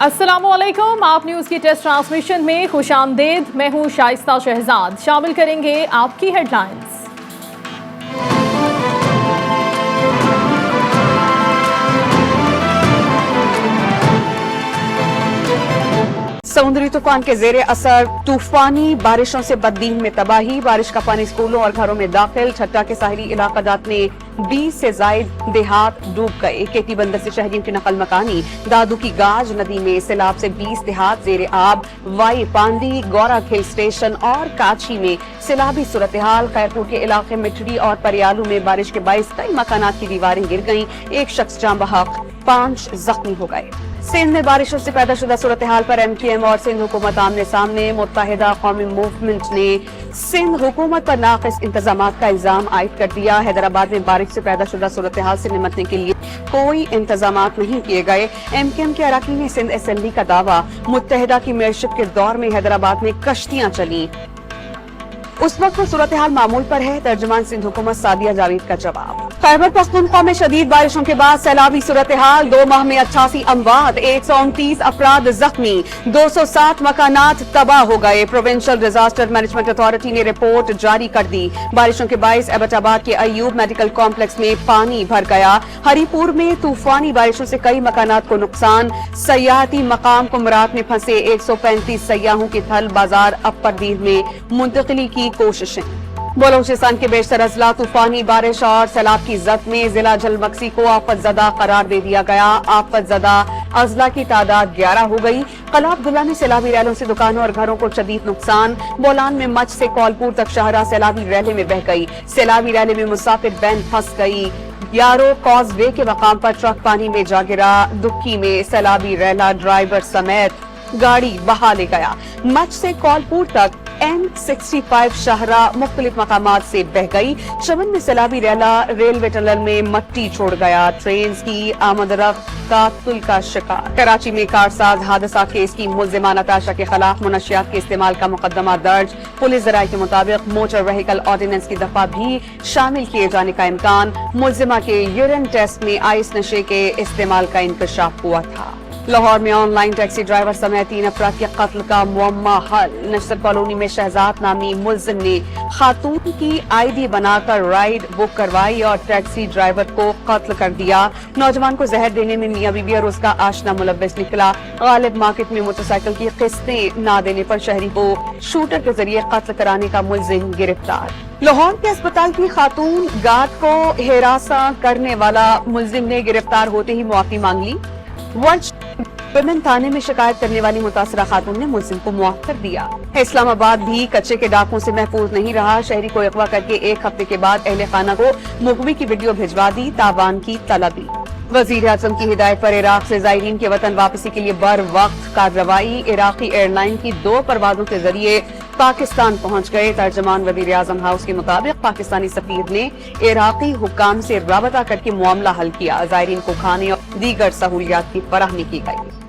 अस्सलामुअलैकुम। आप न्यूज़ की टेस्ट ट्रांसमिशन में खुश आमदेद। मैं हूँ शाइस्ता शहजाद। शामिल करेंगे आपकी हेडलाइंस। समुद्री तूफान के जेरे असर तूफानी बारिशों से बददीन में तबाही। बारिश का पानी स्कूलों और घरों में दाखिल। ठट्टा के साहिली इलाकाजात में 20 से जायद देहात डूब गए। केटी बंदर से शहरियों की नकल मकानी। दादू की गाज नदी में सैलाब से 20 देहात जेरे आब। वाई पांडी, गौरा हिल स्टेशन और काची में सैलाबी सूरत हाल। खैरपुर के इलाके मिठड़ी और परियालू में बारिश के बाइस कई मकानात की दीवारें गिर गईं। एक शख्स जाँ बहक, 5 जख्मी हो गए। सिंध में बारिशों से पैदा शुदा सूरत हाल पर MKM और सिंध हुकूमत आमने सामने। मुत्तहिदा कौमी मूवमेंट ने सिंध हुकूमत पर नाक़िस इंतजामात का इल्जाम आयद कर दिया। हैदराबाद में बारिश से पैदा शुदा सूरत हाल से निमटने के लिए कोई इंतजामात नहीं किए गए। MKM के अरकान सिंध असेंबली का दावा, मुत्तहिदा की मेयरशिप के दौर में हैदराबाद में कश्तियां चली। उस वक्त सूरत हाल मामूल पर है। तर्जुमान सिंध हुकूमत सादिया जावेद का जवाब। खैबर पख्तूनख्वा में शदीद बारिशों के बाद सैलाबी सूरत हाल। 2 माह में 88 अमवात, 129 अफराद जख्मी, 260 मकानात तबाह हो गए। प्रोविंशियल डिजास्टर मैनेजमेंट अथॉरिटी ने रिपोर्ट जारी कर दी। बारिशों के बाइस एबटाबाद के अयूब मेडिकल कॉम्प्लेक्स में पानी भर गया। हरीपुर में तूफानी बारिशों से कई मकानात को नुकसान। सयाहती मकाम कुमरात में फंसे 135 सयाहों की थल बाजार अपर दीर में मुंतकिली की कोशिशें। बलोचिस्तान के बेशतर अजला तूफानी बारिश और सैलाब की जद में जिला जलमक्सी को आफतजदा करार दे दिया गया। आफतजदा अजला की तादाद 11 हो गई। कला अब्दुल्ला में सैलाबी रैलों से दुकानों और घरों को शदीद नुकसान। बोलान में मच से कौलपुर तक शाहरा सैलाबी रैले में बह गई। सैलाबी रैले में मुसाफिर वैन फंस गई। यारो कॉजवे के मकाम पर ट्रक पानी में जा गिरा। दुक्की में सैलाबी रैला ड्राइवर समेत गाड़ी बहा ले गया। मच से कौलपुर तक N65 शाहरा मुख्तलिफ मकामात से बह गई। चमन में सैलाबी रैला रेलवे टनल में मट्टी छोड़ गया। ट्रेन की आमदरफ्त तातुल का शिकार। कराची में कारसाज हादसा केस की मुल्जिमा नताशा के खिलाफ मुनशियात के इस्तेमाल का मुकदमा दर्ज। पुलिस जराये के मुताबिक मोटर व्हीकल ऑर्डिनेंस की दफा भी शामिल किए जाने का इम्कान। मुल्जिमा के यूरिन टेस्ट में आइस नशे के इस्तेमाल का इंकशाफ हुआ था। लाहौर में ऑनलाइन टैक्सी ड्राइवर समेत 3 अफराद के कत्ल का मुअम्मा हल। नशर कॉलोनी में शहजाद नामी मुल्जिम ने खातून की ID बनाकर राइड बुक करवाई और टैक्सी ड्राइवर को कत्ल कर दिया। नौजवान को जहर देने में मियां बीबी और उसका आशना मुलव्वस निकला। गालिब मार्केट में मोटरसाइकिल की किस्तें न देने पर शहरी को शूटर के जरिए कत्ल कराने का मुल्जिम गिरफ्तार। लाहौर के अस्पताल की खातून गार्ड को हिरासा करने वाला मुल्जिम ने गिरफ्तार होते ही मुआफी मांग ली। वुमेन थाने में शिकायत करने वाली मुतासरा खातून ने मुल्जिम को मुआफ कर दिया। इस्लामाबाद भी कच्चे के डाकों से महफूज नहीं रहा। शहरी को अगवा करके 1 हफ्ते के बाद अहले खाना को मुगवी की वीडियो भिजवा दी। तावान की तलबी। वजीर आजम की हिदायत पर इराक से जायरीन के वतन वापसी के लिए बर वक्त कार्रवाई। इराकी एयरलाइन की 2 परवाजों के जरिए पाकिस्तान पहुंच गए। तर्जमान वजीर आजम हाउस के मुताबिक पाकिस्तानी सफीर ने इराकी हुक्काम से राबता करके मामला हल किया। जायरीन को खाने और दीगर सहूलियात की फराहमी की गई।